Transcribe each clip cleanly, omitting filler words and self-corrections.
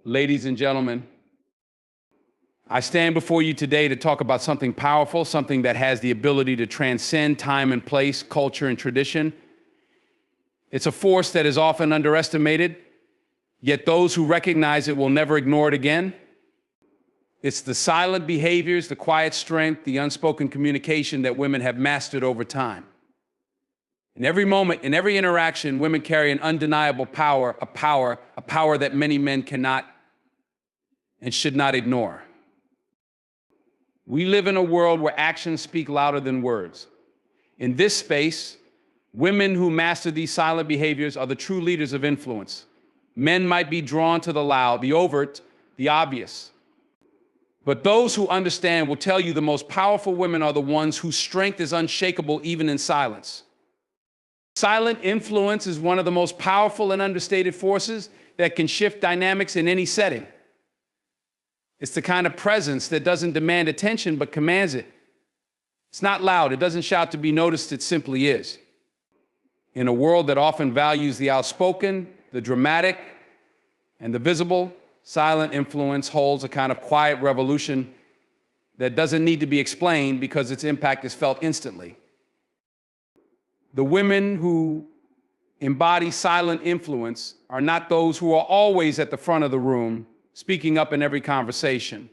Ladies and gentlemen, I stand before you today to talk about something powerful, something that has the ability to transcend time and place, culture and tradition. It's a force that is often underestimated, yet those who recognize it will never ignore it again. It's the silent behaviors, the quiet strength, the unspoken communication that women have mastered over time. In every moment, in every interaction, women carry an undeniable power, a power that many men cannot and should not ignore. We live in a world where actions speak louder than words. In this space, women who master these silent behaviors are the true leaders of influence. Men might be drawn to the loud, the overt, the obvious. But those who understand will tell you the most powerful women are the ones whose strength is unshakable even in silence. Silent influence is one of the most powerful and understated forces that can shift dynamics in any setting. It's the kind of presence that doesn't demand attention but commands it. It's not loud, it doesn't shout to be noticed, it simply is. In a world that often values the outspoken, the dramatic, and the visible, silent influence holds a kind of quiet revolution that doesn't need to be explained because its impact is felt instantly. The women who embody silent influence are not those who are always at the front of the room, speaking up in every conversation,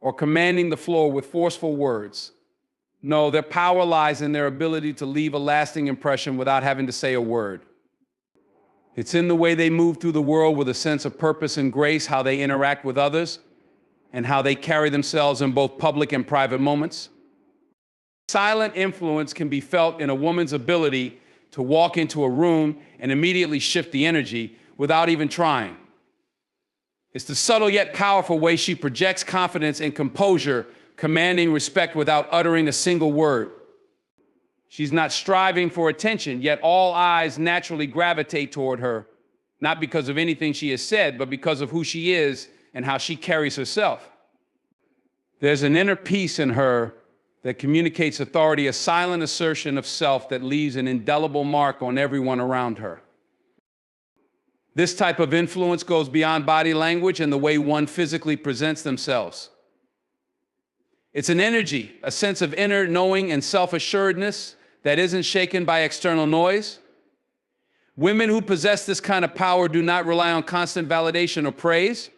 or commanding the floor with forceful words. No, their power lies in their ability to leave a lasting impression without having to say a word. It's in the way they move through the world with a sense of purpose and grace, how they interact with others, and how they carry themselves in both public and private moments. Silent influence can be felt in a woman's ability to walk into a room and immediately shift the energy without even trying. It's the subtle yet powerful way she projects confidence and composure, commanding respect without uttering a single word. She's not striving for attention, yet all eyes naturally gravitate toward her, not because of anything she has said, but because of who she is and how she carries herself. There's an inner peace in her that communicates authority, a silent assertion of self that leaves an indelible mark on everyone around her. This type of influence goes beyond body language and the way one physically presents themselves. It's an energy, a sense of inner knowing and self-assuredness that isn't shaken by external noise. Women who possess this kind of power do not rely on constant validation or praise.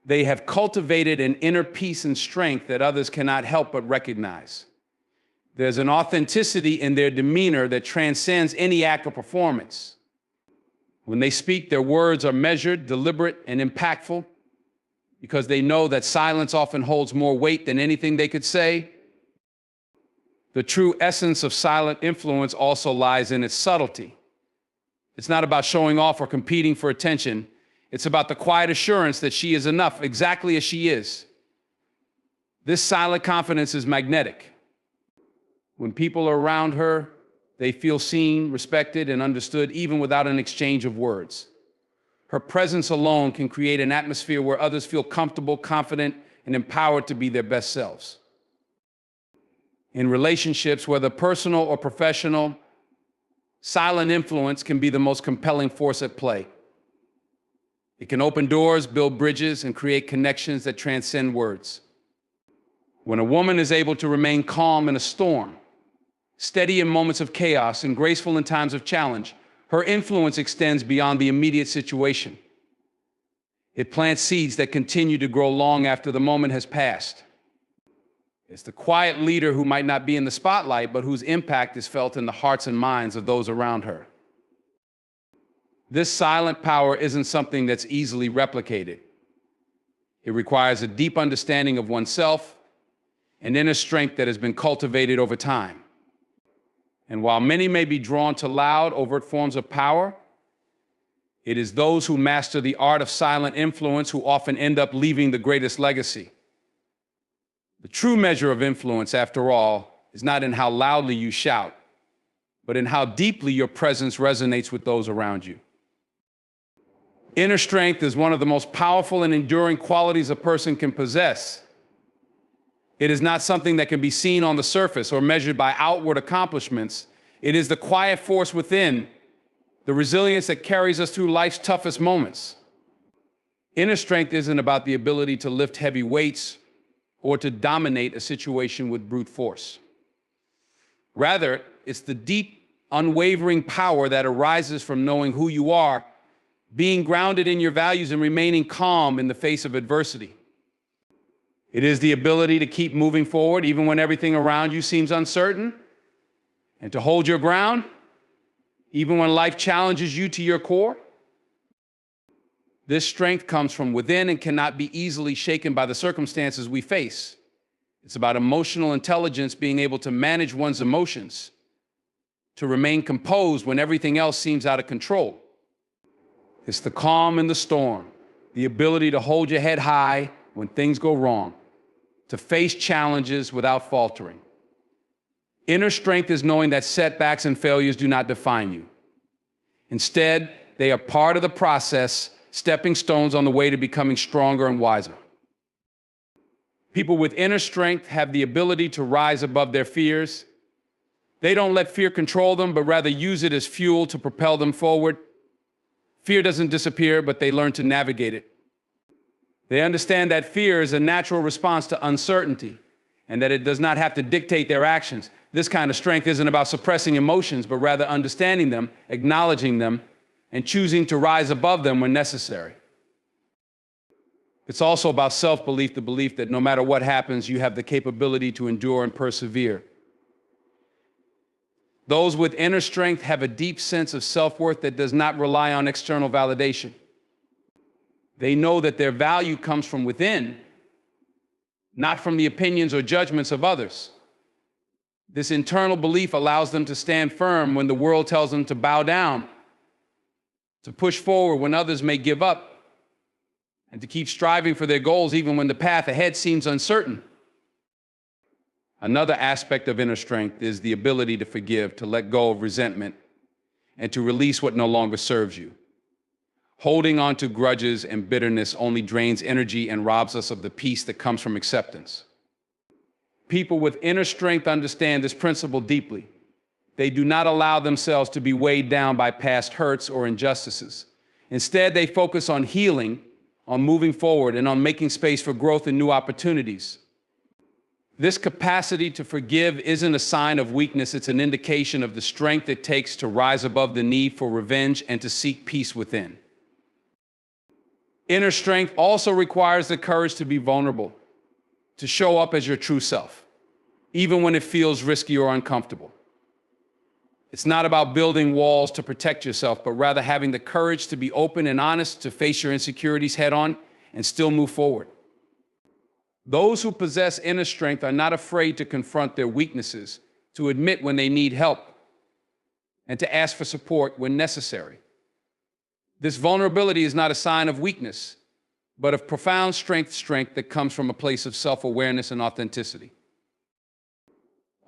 They have cultivated an inner peace and strength that others cannot help but recognize. There's an authenticity in their demeanor that transcends any act or performance. When they speak, their words are measured, deliberate, and impactful because they know that silence often holds more weight than anything they could say. The true essence of silent influence also lies in its subtlety. It's not about showing off or competing for attention. It's about the quiet assurance that she is enough exactly as she is. This silent confidence is magnetic. When people are around her, they feel seen, respected, and understood even without an exchange of words. Her presence alone can create an atmosphere where others feel comfortable, confident, and empowered to be their best selves. In relationships, whether personal or professional, silent influence can be the most compelling force at play. It can open doors, build bridges, and create connections that transcend words. When a woman is able to remain calm in a storm, steady in moments of chaos, and graceful in times of challenge, her influence extends beyond the immediate situation. It plants seeds that continue to grow long after the moment has passed. It's the quiet leader who might not be in the spotlight, but whose impact is felt in the hearts and minds of those around her. This silent power isn't something that's easily replicated. It requires a deep understanding of oneself, an inner strength that has been cultivated over time. And while many may be drawn to loud, overt forms of power, it is those who master the art of silent influence who often end up leaving the greatest legacy. The true measure of influence, after all, is not in how loudly you shout, but in how deeply your presence resonates with those around you. Inner strength is one of the most powerful and enduring qualities a person can possess. It is not something that can be seen on the surface or measured by outward accomplishments. It is the quiet force within, the resilience that carries us through life's toughest moments. Inner strength isn't about the ability to lift heavy weights or to dominate a situation with brute force. Rather, it's the deep, unwavering power that arises from knowing who you are, being grounded in your values, and remaining calm in the face of adversity. It is the ability to keep moving forward even when everything around you seems uncertain, and to hold your ground even when life challenges you to your core. This strength comes from within and cannot be easily shaken by the circumstances we face. It's about emotional intelligence, being able to manage one's emotions, to remain composed when everything else seems out of control. It's the calm in the storm, the ability to hold your head high when things go wrong, to face challenges without faltering. Inner strength is knowing that setbacks and failures do not define you. Instead, they are part of the process, stepping stones on the way to becoming stronger and wiser. People with inner strength have the ability to rise above their fears. They don't let fear control them, but rather use it as fuel to propel them forward. Fear doesn't disappear, but they learn to navigate it. They understand that fear is a natural response to uncertainty, and that it does not have to dictate their actions. This kind of strength isn't about suppressing emotions, but rather understanding them, acknowledging them, and choosing to rise above them when necessary. It's also about self-belief, the belief that no matter what happens, you have the capability to endure and persevere. Those with inner strength have a deep sense of self-worth that does not rely on external validation. They know that their value comes from within, not from the opinions or judgments of others. This internal belief allows them to stand firm when the world tells them to bow down, to push forward when others may give up, and to keep striving for their goals even when the path ahead seems uncertain. Another aspect of inner strength is the ability to forgive, to let go of resentment, and to release what no longer serves you. Holding on to grudges and bitterness only drains energy and robs us of the peace that comes from acceptance. People with inner strength understand this principle deeply. They do not allow themselves to be weighed down by past hurts or injustices. Instead, they focus on healing, on moving forward, and on making space for growth and new opportunities. This capacity to forgive isn't a sign of weakness, it's an indication of the strength it takes to rise above the need for revenge and to seek peace within. Inner strength also requires the courage to be vulnerable, to show up as your true self, even when it feels risky or uncomfortable. It's not about building walls to protect yourself, but rather having the courage to be open and honest, to face your insecurities head on and still move forward. Those who possess inner strength are not afraid to confront their weaknesses, to admit when they need help, and to ask for support when necessary. This vulnerability is not a sign of weakness, but of profound strength that comes from a place of self-awareness and authenticity.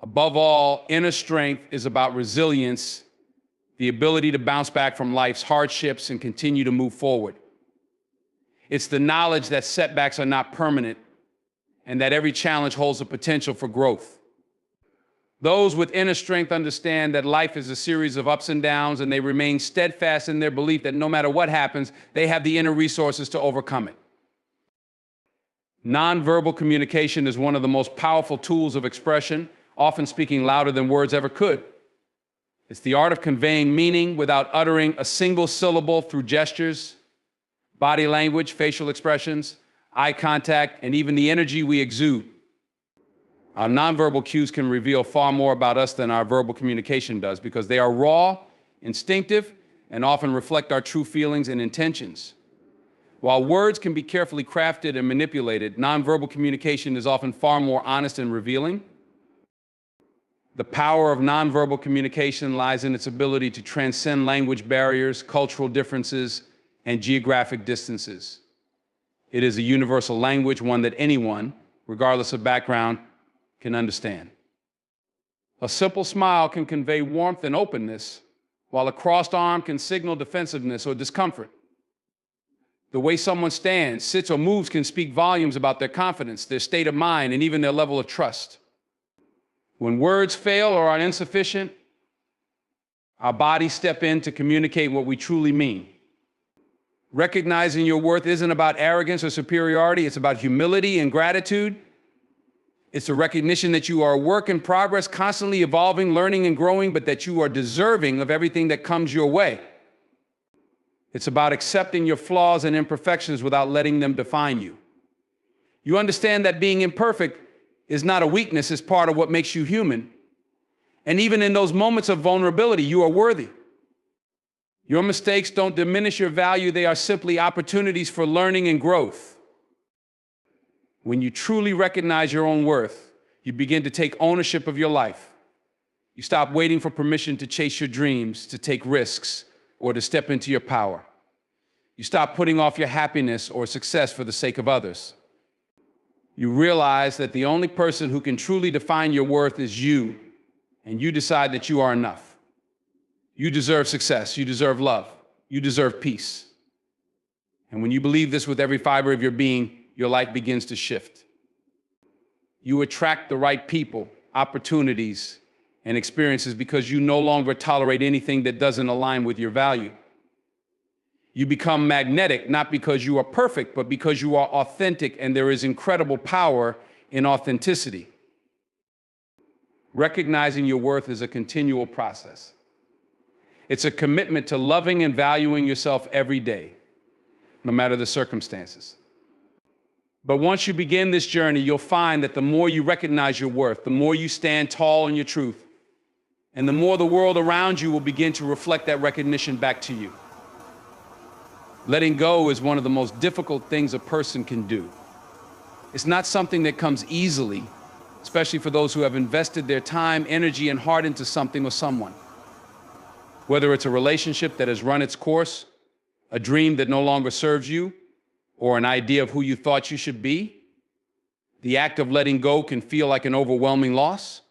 Above all, inner strength is about resilience, the ability to bounce back from life's hardships and continue to move forward. It's the knowledge that setbacks are not permanent and that every challenge holds the potential for growth. Those with inner strength understand that life is a series of ups and downs, and they remain steadfast in their belief that no matter what happens, they have the inner resources to overcome it. Nonverbal communication is one of the most powerful tools of expression, often speaking louder than words ever could. It's the art of conveying meaning without uttering a single syllable through gestures, body language, facial expressions, eye contact, and even the energy we exude. Our nonverbal cues can reveal far more about us than our verbal communication does, because they are raw, instinctive, and often reflect our true feelings and intentions. While words can be carefully crafted and manipulated, nonverbal communication is often far more honest and revealing. The power of nonverbal communication lies in its ability to transcend language barriers, cultural differences, and geographic distances. It is a universal language, one that anyone, regardless of background, can understand. A simple smile can convey warmth and openness, while a crossed arm can signal defensiveness or discomfort. The way someone stands, sits, or moves can speak volumes about their confidence, their state of mind, and even their level of trust. When words fail or are insufficient, our bodies step in to communicate what we truly mean. Recognizing your worth isn't about arrogance or superiority. It's about humility and gratitude. It's a recognition that you are a work in progress, constantly evolving, learning, and growing, but that you are deserving of everything that comes your way. It's about accepting your flaws and imperfections without letting them define you. You understand that being imperfect is not a weakness, it's part of what makes you human. And even in those moments of vulnerability, you are worthy. Your mistakes don't diminish your value, they are simply opportunities for learning and growth. When you truly recognize your own worth, you begin to take ownership of your life. You stop waiting for permission to chase your dreams, to take risks, or to step into your power. You stop putting off your happiness or success for the sake of others. You realize that the only person who can truly define your worth is you, and you decide that you are enough. You deserve success, you deserve love, you deserve peace. And when you believe this with every fiber of your being, your life begins to shift. You attract the right people, opportunities, and experiences because you no longer tolerate anything that doesn't align with your value. You become magnetic, not because you are perfect, but because you are authentic, and there is incredible power in authenticity. Recognizing your worth is a continual process. It's a commitment to loving and valuing yourself every day, no matter the circumstances. But once you begin this journey, you'll find that the more you recognize your worth, the more you stand tall in your truth, and the more the world around you will begin to reflect that recognition back to you. Letting go is one of the most difficult things a person can do. It's not something that comes easily, especially for those who have invested their time, energy, and heart into something or someone. Whether it's a relationship that has run its course, a dream that no longer serves you, or an idea of who you thought you should be, the act of letting go can feel like an overwhelming loss.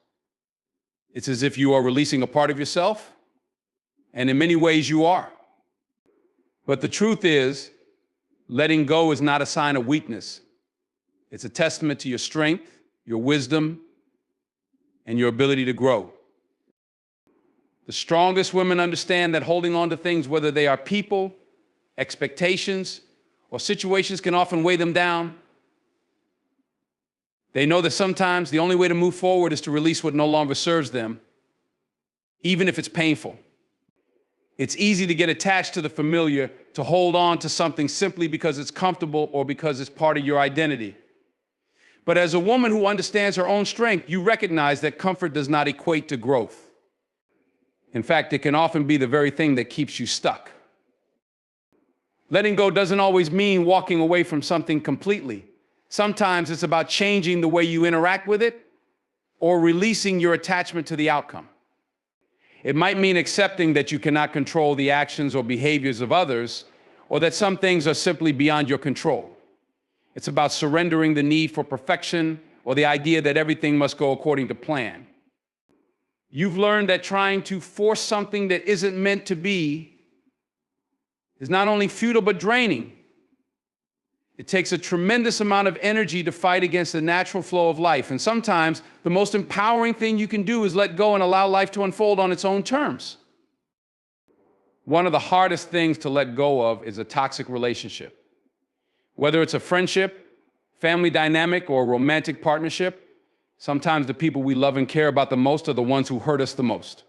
It's as if you are releasing a part of yourself, and in many ways you are. But the truth is, letting go is not a sign of weakness. It's a testament to your strength, your wisdom, and your ability to grow. The strongest women understand that holding on to things, whether they are people, expectations, or situations, can often weigh them down. They know that sometimes the only way to move forward is to release what no longer serves them, even if it's painful. It's easy to get attached to the familiar, to hold on to something simply because it's comfortable or because it's part of your identity. But as a woman who understands her own strength, you recognize that comfort does not equate to growth. In fact, it can often be the very thing that keeps you stuck. Letting go doesn't always mean walking away from something completely. Sometimes it's about changing the way you interact with it or releasing your attachment to the outcome. It might mean accepting that you cannot control the actions or behaviors of others, or that some things are simply beyond your control. It's about surrendering the need for perfection or the idea that everything must go according to plan. You've learned that trying to force something that isn't meant to be is not only futile but draining. It takes a tremendous amount of energy to fight against the natural flow of life. And sometimes the most empowering thing you can do is let go and allow life to unfold on its own terms. One of the hardest things to let go of is a toxic relationship. Whether it's a friendship, family dynamic, or romantic partnership, sometimes the people we love and care about the most are the ones who hurt us the most.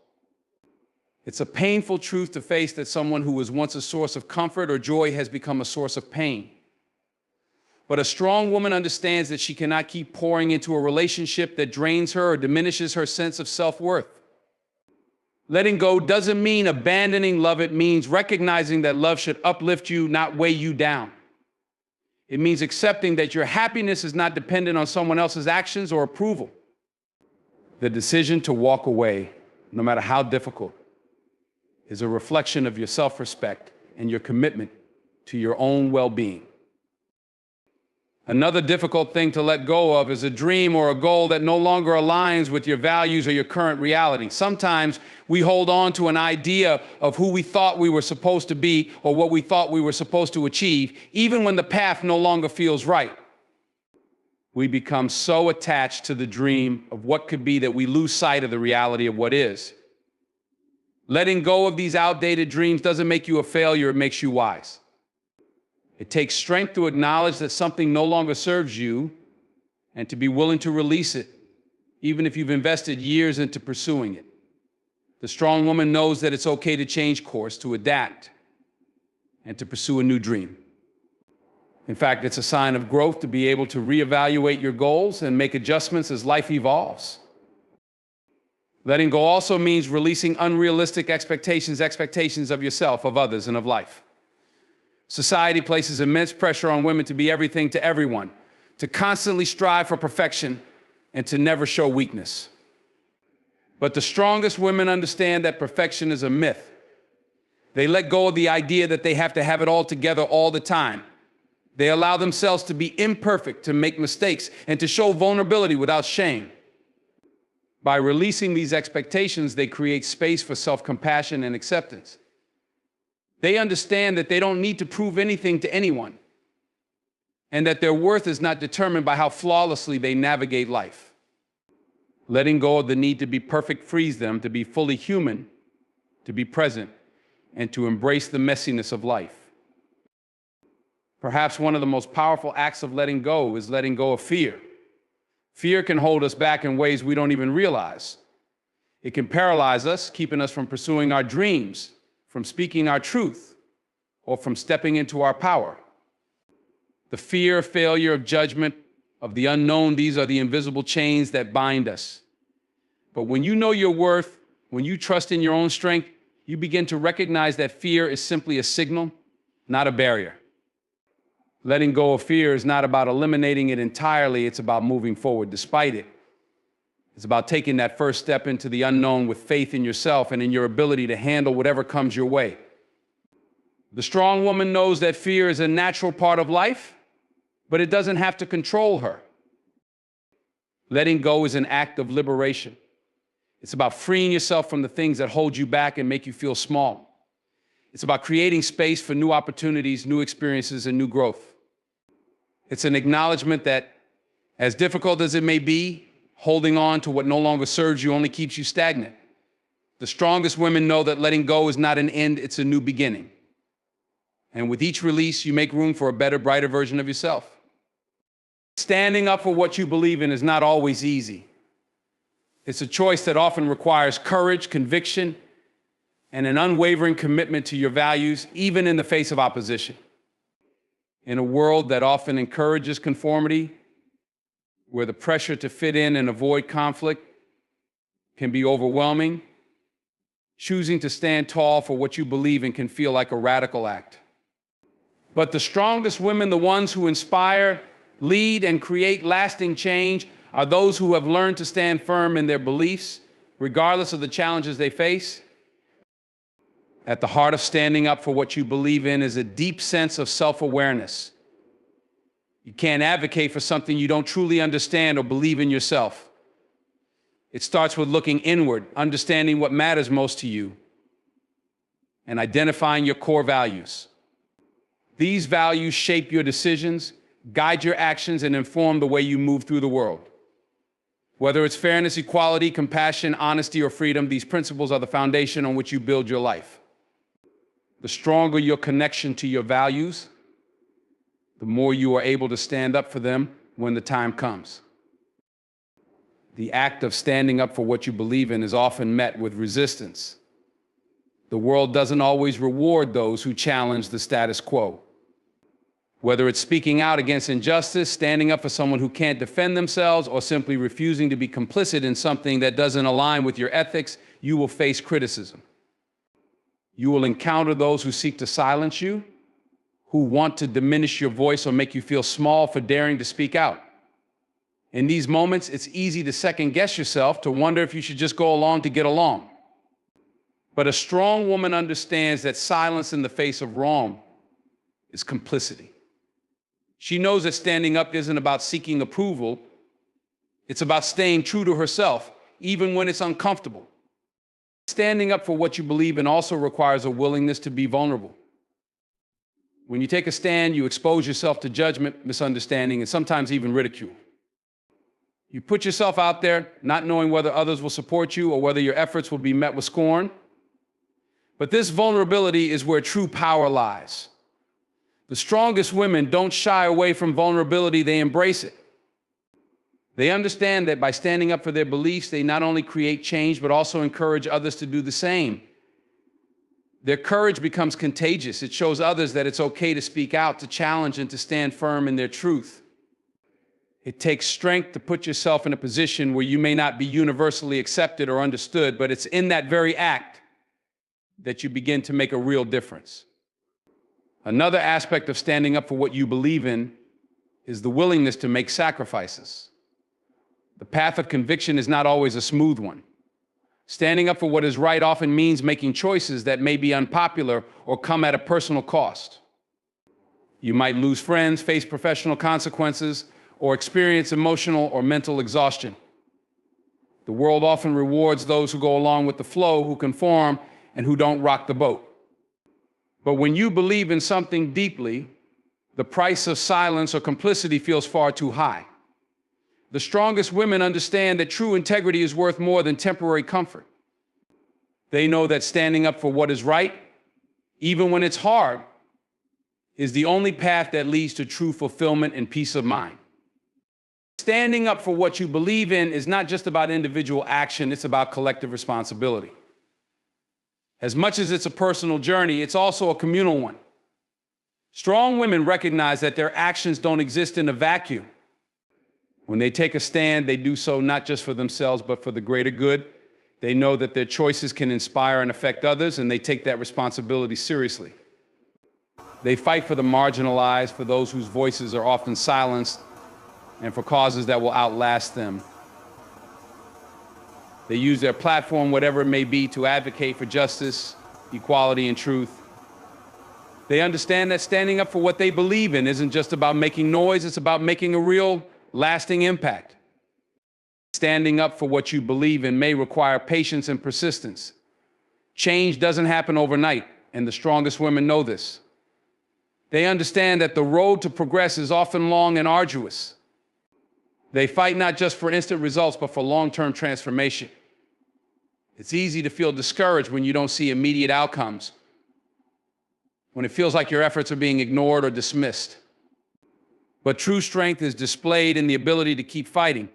It's a painful truth to face that someone who was once a source of comfort or joy has become a source of pain. But a strong woman understands that she cannot keep pouring into a relationship that drains her or diminishes her sense of self-worth. Letting go doesn't mean abandoning love. It means recognizing that love should uplift you, not weigh you down. It means accepting that your happiness is not dependent on someone else's actions or approval. The decision to walk away, no matter how difficult, is a reflection of your self-respect and your commitment to your own well-being. Another difficult thing to let go of is a dream or a goal that no longer aligns with your values or your current reality. Sometimes we hold on to an idea of who we thought we were supposed to be or what we thought we were supposed to achieve, even when the path no longer feels right. We become so attached to the dream of what could be that we lose sight of the reality of what is. Letting go of these outdated dreams doesn't make you a failure, it makes you wise. It takes strength to acknowledge that something no longer serves you and to be willing to release it, even if you've invested years into pursuing it. The strong woman knows that it's okay to change course, to adapt, and to pursue a new dream. In fact, it's a sign of growth to be able to reevaluate your goals and make adjustments as life evolves. Letting go also means releasing unrealistic expectations of yourself, of others, and of life. Society places immense pressure on women to be everything to everyone, to constantly strive for perfection, and to never show weakness. But the strongest women understand that perfection is a myth. They let go of the idea that they have to have it all together all the time. They allow themselves to be imperfect, to make mistakes, and to show vulnerability without shame. By releasing these expectations, they create space for self-compassion and acceptance. They understand that they don't need to prove anything to anyone, and that their worth is not determined by how flawlessly they navigate life. Letting go of the need to be perfect frees them to be fully human, to be present, and to embrace the messiness of life. Perhaps one of the most powerful acts of letting go is letting go of fear. Fear can hold us back in ways we don't even realize. It can paralyze us, keeping us from pursuing our dreams, from speaking our truth, or from stepping into our power. The fear of failure, of judgment, of the unknown, these are the invisible chains that bind us. But when you know your worth, when you trust in your own strength, you begin to recognize that fear is simply a signal, not a barrier. Letting go of fear is not about eliminating it entirely, it's about moving forward despite it. It's about taking that first step into the unknown with faith in yourself and in your ability to handle whatever comes your way. The strong woman knows that fear is a natural part of life, but it doesn't have to control her. Letting go is an act of liberation. It's about freeing yourself from the things that hold you back and make you feel small. It's about creating space for new opportunities, new experiences, and new growth. It's an acknowledgement that, as difficult as it may be, holding on to what no longer serves you only keeps you stagnant. The strongest women know that letting go is not an end, it's a new beginning. And with each release, you make room for a better, brighter version of yourself. Standing up for what you believe in is not always easy. It's a choice that often requires courage, conviction, and an unwavering commitment to your values, even in the face of opposition. In a world that often encourages conformity, where the pressure to fit in and avoid conflict can be overwhelming, choosing to stand tall for what you believe in can feel like a radical act. But the strongest women, the ones who inspire, lead, and create lasting change, are those who have learned to stand firm in their beliefs, regardless of the challenges they face. At the heart of standing up for what you believe in is a deep sense of self-awareness. You can't advocate for something you don't truly understand or believe in yourself. It starts with looking inward, understanding what matters most to you, and identifying your core values. These values shape your decisions, guide your actions, and inform the way you move through the world. Whether it's fairness, equality, compassion, honesty, or freedom, these principles are the foundation on which you build your life. The stronger your connection to your values, the more you are able to stand up for them when the time comes. The act of standing up for what you believe in is often met with resistance. The world doesn't always reward those who challenge the status quo. Whether it's speaking out against injustice, standing up for someone who can't defend themselves, or simply refusing to be complicit in something that doesn't align with your ethics, you will face criticism. You will encounter those who seek to silence you, who want to diminish your voice or make you feel small for daring to speak out. In these moments, it's easy to second-guess yourself, to wonder if you should just go along to get along. But a strong woman understands that silence in the face of wrong is complicity. She knows that standing up isn't about seeking approval. It's about staying true to herself, even when it's uncomfortable. Standing up for what you believe in also requires a willingness to be vulnerable. When you take a stand, you expose yourself to judgment, misunderstanding, and sometimes even ridicule. You put yourself out there, not knowing whether others will support you or whether your efforts will be met with scorn. But this vulnerability is where true power lies. The strongest women don't shy away from vulnerability, they embrace it. They understand that by standing up for their beliefs, they not only create change, but also encourage others to do the same. Their courage becomes contagious. It shows others that it's okay to speak out, to challenge, and to stand firm in their truth. It takes strength to put yourself in a position where you may not be universally accepted or understood, but it's in that very act that you begin to make a real difference. Another aspect of standing up for what you believe in is the willingness to make sacrifices. The path of conviction is not always a smooth one. Standing up for what is right often means making choices that may be unpopular or come at a personal cost. You might lose friends, face professional consequences, or experience emotional or mental exhaustion. The world often rewards those who go along with the flow, who conform, and who don't rock the boat. But when you believe in something deeply, the price of silence or complicity feels far too high. The strongest women understand that true integrity is worth more than temporary comfort. They know that standing up for what is right, even when it's hard, is the only path that leads to true fulfillment and peace of mind. Standing up for what you believe in is not just about individual action, it's about collective responsibility. As much as it's a personal journey, it's also a communal one. Strong women recognize that their actions don't exist in a vacuum. When they take a stand, they do so not just for themselves, but for the greater good. They know that their choices can inspire and affect others, and they take that responsibility seriously. They fight for the marginalized, for those whose voices are often silenced, and for causes that will outlast them. They use their platform, whatever it may be, to advocate for justice, equality, and truth. They understand that standing up for what they believe in isn't just about making noise, it's about making a real, lasting impact. Standing up for what you believe in may require patience and persistence. Change doesn't happen overnight, and the strongest women know this. They understand that the road to progress is often long and arduous. They fight not just for instant results, but for long-term transformation. It's easy to feel discouraged when you don't see immediate outcomes, when it feels like your efforts are being ignored or dismissed. But true strength is displayed in the ability to keep fighting,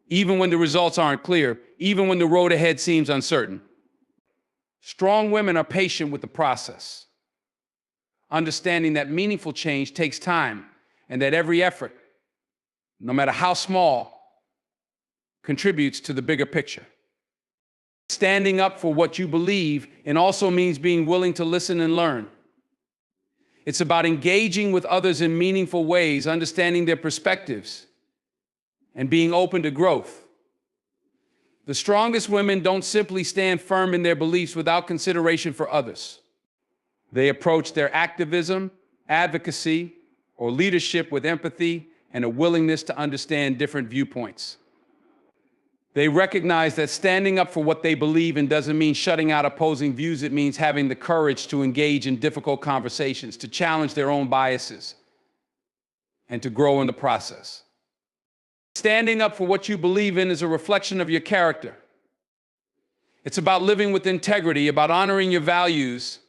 even when the results aren't clear, even when the road ahead seems uncertain. Strong women are patient with the process, understanding that meaningful change takes time and that every effort, no matter how small, contributes to the bigger picture. Standing up for what you believe in also means being willing to listen and learn. It's about engaging with others in meaningful ways, understanding their perspectives, and being open to growth. The strongest women don't simply stand firm in their beliefs without consideration for others. They approach their activism, advocacy, or leadership with empathy and a willingness to understand different viewpoints. They recognize that standing up for what they believe in doesn't mean shutting out opposing views. It means having the courage to engage in difficult conversations, to challenge their own biases, and to grow in the process. Standing up for what you believe in is a reflection of your character. It's about living with integrity, about honoring your values,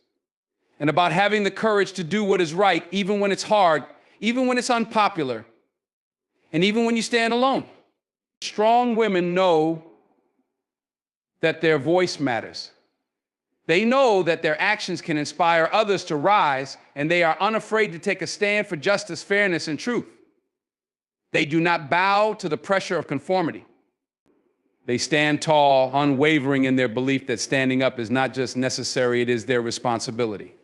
and about having the courage to do what is right, even when it's hard, even when it's unpopular, and even when you stand alone. Strong women know that their voice matters. They know that their actions can inspire others to rise, and they are unafraid to take a stand for justice, fairness, and truth. They do not bow to the pressure of conformity. They stand tall, unwavering in their belief that standing up is not just necessary, it is their responsibility.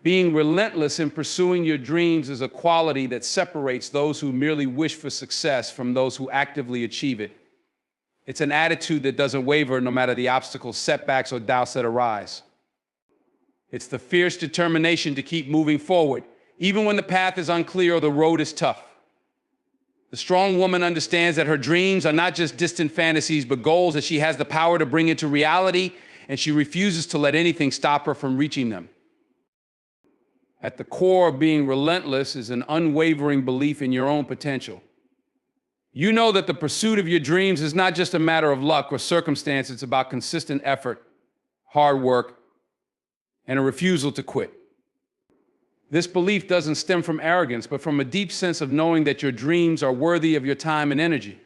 Being relentless in pursuing your dreams is a quality that separates those who merely wish for success from those who actively achieve it. It's an attitude that doesn't waver no matter the obstacles, setbacks, or doubts that arise. It's the fierce determination to keep moving forward, even when the path is unclear or the road is tough. The strong woman understands that her dreams are not just distant fantasies, but goals that she has the power to bring into reality, and she refuses to let anything stop her from reaching them. At the core of being relentless is an unwavering belief in your own potential. You know that the pursuit of your dreams is not just a matter of luck or circumstance, it's about consistent effort, hard work, and a refusal to quit. This belief doesn't stem from arrogance, but from a deep sense of knowing that your dreams are worthy of your time and energy.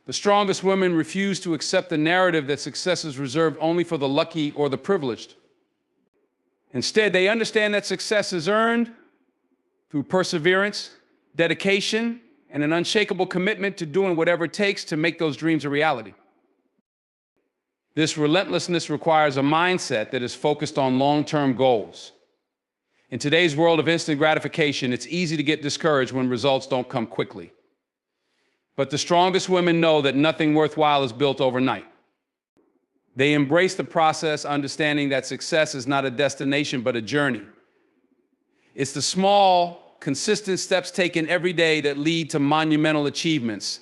The strongest women refuse to accept the narrative that success is reserved only for the lucky or the privileged. Instead, they understand that success is earned through perseverance, dedication, and an unshakable commitment to doing whatever it takes to make those dreams a reality. This relentlessness requires a mindset that is focused on long-term goals. In today's world of instant gratification, it's easy to get discouraged when results don't come quickly. But the strongest women know that nothing worthwhile is built overnight. They embrace the process, understanding that success is not a destination, but a journey. It's the small, consistent steps taken every day that lead to monumental achievements.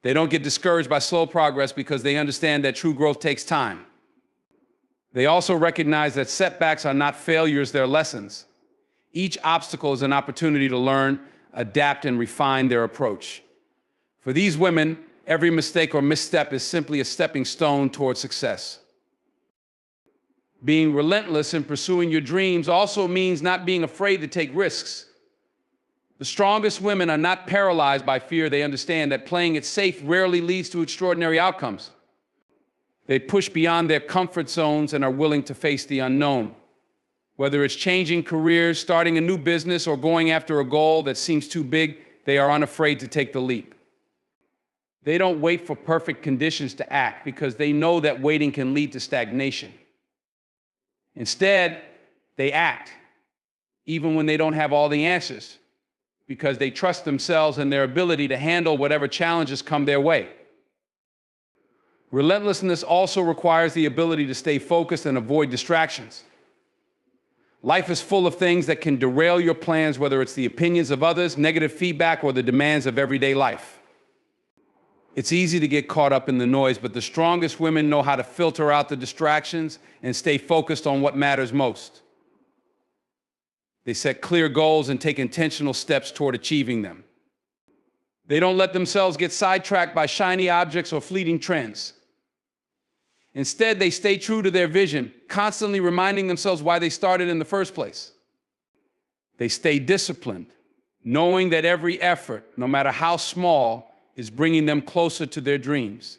They don't get discouraged by slow progress because they understand that true growth takes time. They also recognize that setbacks are not failures, they're lessons. Each obstacle is an opportunity to learn, adapt, and refine their approach. For these women, every mistake or misstep is simply a stepping stone towards success. Being relentless in pursuing your dreams also means not being afraid to take risks. The strongest women are not paralyzed by fear. They understand that playing it safe rarely leads to extraordinary outcomes. They push beyond their comfort zones and are willing to face the unknown. Whether it's changing careers, starting a new business, or going after a goal that seems too big, they are unafraid to take the leap. They don't wait for perfect conditions to act because they know that waiting can lead to stagnation. Instead, they act, even when they don't have all the answers, because they trust themselves and their ability to handle whatever challenges come their way. Relentlessness also requires the ability to stay focused and avoid distractions. Life is full of things that can derail your plans, whether it's the opinions of others, negative feedback, or the demands of everyday life. It's easy to get caught up in the noise, but the strongest women know how to filter out the distractions and stay focused on what matters most. They set clear goals and take intentional steps toward achieving them. They don't let themselves get sidetracked by shiny objects or fleeting trends. Instead, they stay true to their vision, constantly reminding themselves why they started in the first place. They stay disciplined, knowing that every effort, no matter how small, is bringing them closer to their dreams.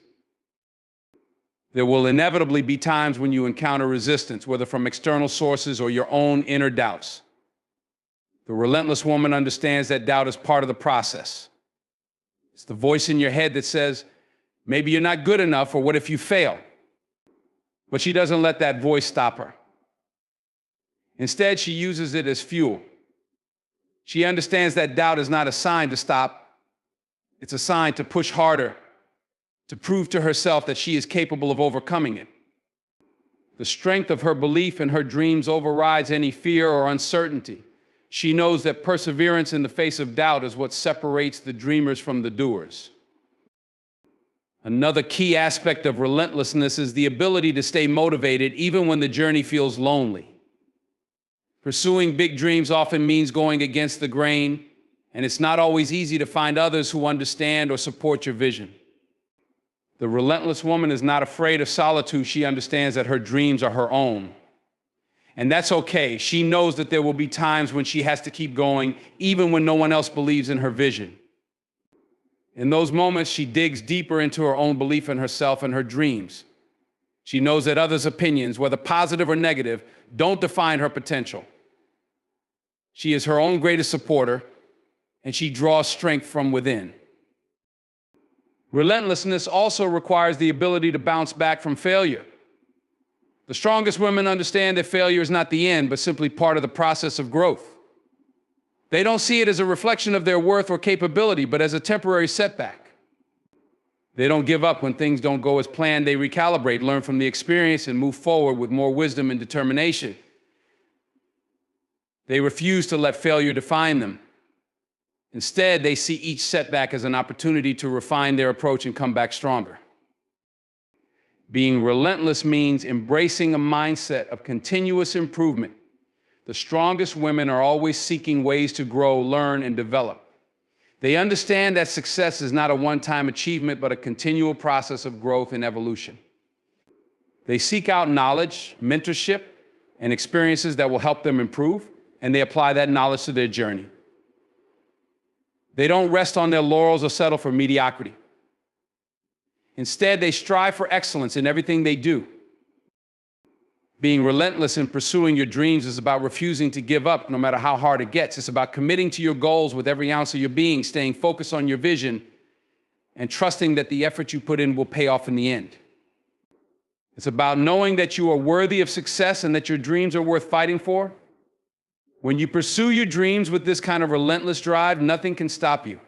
There will inevitably be times when you encounter resistance, whether from external sources or your own inner doubts. The relentless woman understands that doubt is part of the process. It's the voice in your head that says, maybe you're not good enough, or what if you fail? But she doesn't let that voice stop her. Instead, she uses it as fuel. She understands that doubt is not a sign to stop. It's a sign to push harder, to prove to herself that she is capable of overcoming it. The strength of her belief in her dreams overrides any fear or uncertainty. She knows that perseverance in the face of doubt is what separates the dreamers from the doers. Another key aspect of relentlessness is the ability to stay motivated even when the journey feels lonely. Pursuing big dreams often means going against the grain, and it's not always easy to find others who understand or support your vision. The relentless woman is not afraid of solitude. She understands that her dreams are her own. And that's okay. She knows that there will be times when she has to keep going, even when no one else believes in her vision. In those moments, she digs deeper into her own belief in herself and her dreams. She knows that others' opinions, whether positive or negative, don't define her potential. She is her own greatest supporter, and she draws strength from within. Relentlessness also requires the ability to bounce back from failure. The strongest women understand that failure is not the end, but simply part of the process of growth. They don't see it as a reflection of their worth or capability, but as a temporary setback. They don't give up when things don't go as planned. They recalibrate, learn from the experience, and move forward with more wisdom and determination. They refuse to let failure define them. Instead, they see each setback as an opportunity to refine their approach and come back stronger. Being relentless means embracing a mindset of continuous improvement. The strongest women are always seeking ways to grow, learn, and develop. They understand that success is not a one-time achievement, but a continual process of growth and evolution. They seek out knowledge, mentorship, and experiences that will help them improve, and they apply that knowledge to their journey. They don't rest on their laurels or settle for mediocrity. Instead, they strive for excellence in everything they do. Being relentless in pursuing your dreams is about refusing to give up no matter how hard it gets. It's about committing to your goals with every ounce of your being, staying focused on your vision, and trusting that the effort you put in will pay off in the end. It's about knowing that you are worthy of success and that your dreams are worth fighting for. When you pursue your dreams with this kind of relentless drive, nothing can stop you.